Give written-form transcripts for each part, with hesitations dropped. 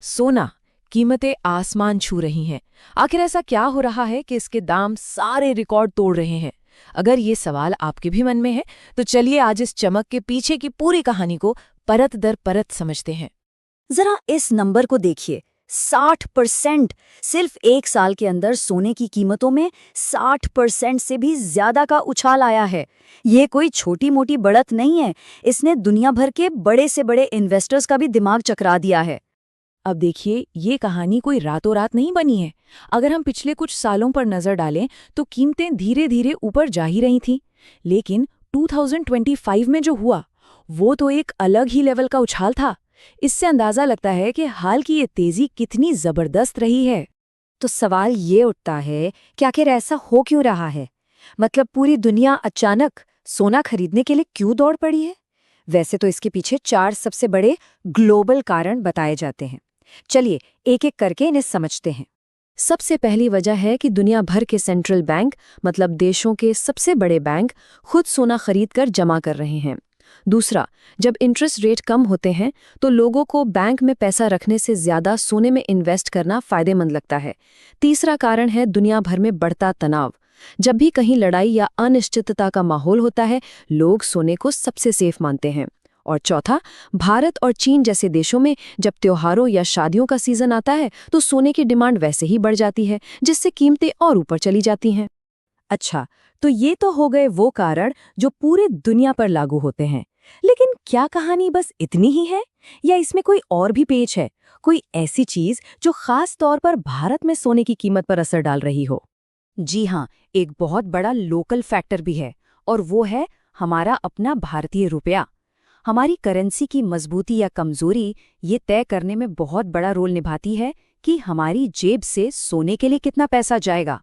सोना, कीमतें आसमान छू रही हैं। आखिर ऐसा क्या हो रहा है कि इसके दाम सारे रिकॉर्ड तोड़ रहे हैं? अगर ये सवाल आपके भी मन में है, तो चलिए आज इस चमक के पीछे की पूरी कहानी को परत दर परत समझते हैं। जरा इस नंबर को देखिए, 60%। सिर्फ एक साल के अंदर सोने की कीमतों में 60% से भी ज्यादा का उछाल आया है। ये कोई छोटी मोटी बढ़त नहीं है, इसने दुनिया भर के बड़े से बड़े इन्वेस्टर्स का भी दिमाग चकरा दिया है। अब देखिए, ये कहानी कोई रातों रात नहीं बनी है। अगर हम पिछले कुछ सालों पर नजर डालें, तो कीमतें धीरे धीरे ऊपर जा ही रही थीं। लेकिन 2025 में जो हुआ, वो तो एक अलग ही लेवल का उछाल था। इससे अंदाजा लगता है कि हाल की ये तेजी कितनी जबरदस्त रही है। तो सवाल ये उठता है कि आखिर ऐसा हो क्यों रहा है? मतलब पूरी दुनिया अचानक सोना खरीदने के लिए क्यों दौड़ पड़ी है? वैसे तो इसके पीछे 4 सबसे बड़े ग्लोबल कारण बताए जाते हैं। चलिए एक एक करके इन्हें समझते हैं। सबसे पहली वजह है कि दुनिया भर के सेंट्रल बैंक, मतलब देशों के सबसे बड़े बैंक, खुद सोना खरीद कर जमा कर रहे हैं। दूसरा, जब इंटरेस्ट रेट कम होते हैं, तो लोगों को बैंक में पैसा रखने से ज्यादा सोने में इन्वेस्ट करना फायदेमंद लगता है। तीसरा कारण है दुनिया भर में बढ़ता तनाव। जब भी कहीं लड़ाई या अनिश्चितता का माहौल होता है, लोग सोने को सबसे सेफ मानते हैं। और चौथा, भारत और चीन जैसे देशों में जब त्योहारों या शादियों का सीजन आता है, तो सोने की डिमांड वैसे ही बढ़ जाती है, जिससे कीमतें और ऊपर चली जाती हैं। अच्छा, तो ये तो हो गए वो कारण जो पूरे दुनिया पर लागू होते हैं। लेकिन क्या कहानी बस इतनी ही है, या इसमें कोई और भी पेच है? कोई ऐसी चीज जो खास तौर पर भारत में सोने की कीमत पर असर डाल रही हो? जी हाँ, एक बहुत बड़ा लोकल फैक्टर भी है, और वो है हमारा अपना भारतीय रुपया। हमारी करेंसी की मजबूती या कमजोरी ये तय करने में बहुत बड़ा रोल निभाती है कि हमारी जेब से सोने के लिए कितना पैसा जाएगा।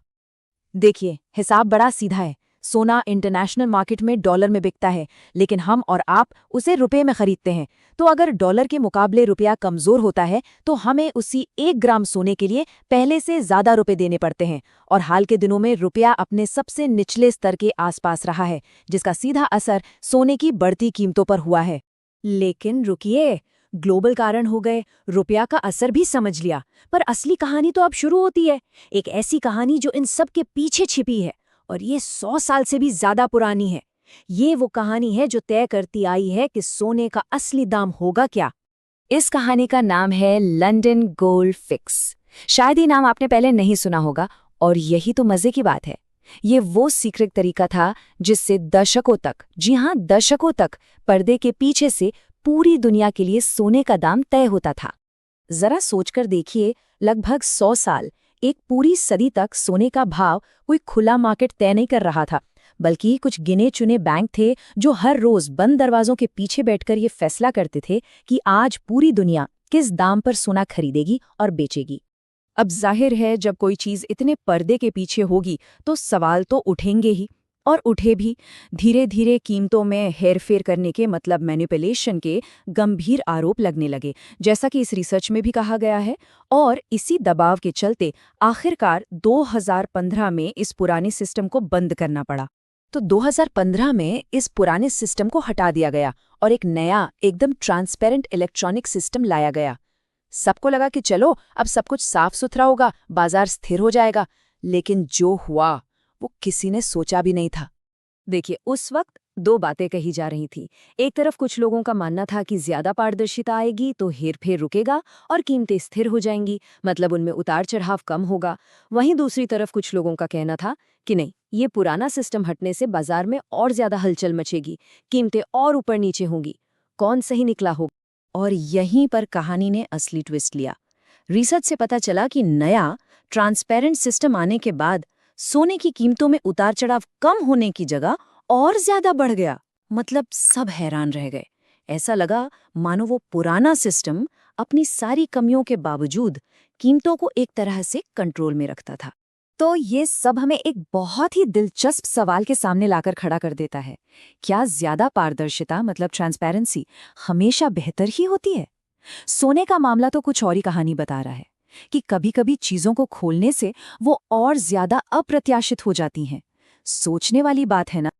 देखिए, हिसाब बड़ा सीधा है। सोना इंटरनेशनल मार्केट में डॉलर में बिकता है, लेकिन हम और आप उसे रुपए में खरीदते हैं। तो अगर डॉलर के मुकाबले रुपया कमजोर होता है, तो हमें उसी 1 ग्राम सोने के लिए पहले से ज्यादा रुपए देने पड़ते हैं। और हाल के दिनों में रुपया अपने सबसे निचले स्तर के आसपास रहा है, जिसका सीधा असर सोने की बढ़ती कीमतों पर हुआ है। लेकिन रुकिए, ग्लोबल कारण हो गए, रुपया का असर भी समझ लिया, पर असली कहानी तो अब शुरू होती है। एक ऐसी कहानी जो इन सब के पीछे छिपी है, और ये 100 साल से भी ज्यादा पुरानी है। ये वो कहानी है जो तय करती आई है कि सोने का असली दाम होगा क्या। इस कहानी का नाम है लंदन गोल्ड फिक्स। शायद ये नाम आपने पहले नहीं सुना होगा, और यही तो मजे की बात है। ये वो सीक्रेट तरीका था जिससे दशकों तक, जी हाँ दशकों तक, पर्दे के पीछे से पूरी दुनिया के लिए सोने का दाम तय होता था। जरा सोचकर देखिए, लगभग 100 साल, एक पूरी सदी तक सोने का भाव कोई खुला मार्केट तय नहीं कर रहा था, बल्कि कुछ गिने चुने बैंक थे जो हर रोज बंद दरवाजों के पीछे बैठकर ये फैसला करते थे कि आज पूरी दुनिया किस दाम पर सोना खरीदेगी और बेचेगी। अब जाहिर है, जब कोई चीज इतने पर्दे के पीछे होगी, तो सवाल तो उठेंगे ही, और उठे भी। धीरे धीरे कीमतों में हेरफेर करने के, मतलब मैनिपुलेशन के गंभीर आरोप लगने लगे, जैसा कि इस रिसर्च में भी कहा गया है। और इसी दबाव के चलते आखिरकार 2015 में इस पुराने सिस्टम को बंद करना पड़ा। तो 2015 में इस पुराने सिस्टम को हटा दिया गया और एक नया, एकदम ट्रांसपेरेंट इलेक्ट्रॉनिक सिस्टम लाया गया। सबको लगा कि चलो अब सब कुछ साफ सुथरा होगा, बाजार स्थिर हो जाएगा। लेकिन जो हुआ, वो किसी ने सोचा भी नहीं था। देखिए, उस वक्त 2 बातें कही जा रही थी। एक तरफ कुछ लोगों का मानना था कि ज्यादा पारदर्शिता आएगी तो हेरफेर रुकेगा और कीमतें स्थिर हो जाएंगी, मतलब उनमें उतार चढ़ाव कम होगा। वहीं दूसरी तरफ कुछ लोगों का कहना था कि नहीं, ये पुराना सिस्टम हटने से बाजार में और ज्यादा हलचल मचेगी, कीमतें और ऊपर नीचे होंगी। कौन सही निकला होगा? और यहीं पर कहानी ने असली ट्विस्ट लिया। रिसर्च से पता चला कि नया ट्रांसपेरेंट सिस्टम आने के बाद सोने की कीमतों में उतार चढ़ाव कम होने की जगह और ज्यादा बढ़ गया। मतलब सब हैरान रह गए। ऐसा लगा मानो वो पुराना सिस्टम अपनी सारी कमियों के बावजूद कीमतों को एक तरह से कंट्रोल में रखता था। तो ये सब हमें एक बहुत ही दिलचस्प सवाल के सामने लाकर खड़ा कर देता है। क्या ज्यादा पारदर्शिता, मतलब ट्रांसपेरेंसी, हमेशा बेहतर ही होती है? सोने का मामला तो कुछ और ही कहानी बता रहा है कि कभी-कभी चीजों को खोलने से वो और ज्यादा अप्रत्याशित हो जाती हैं। सोचने वाली बात है ना।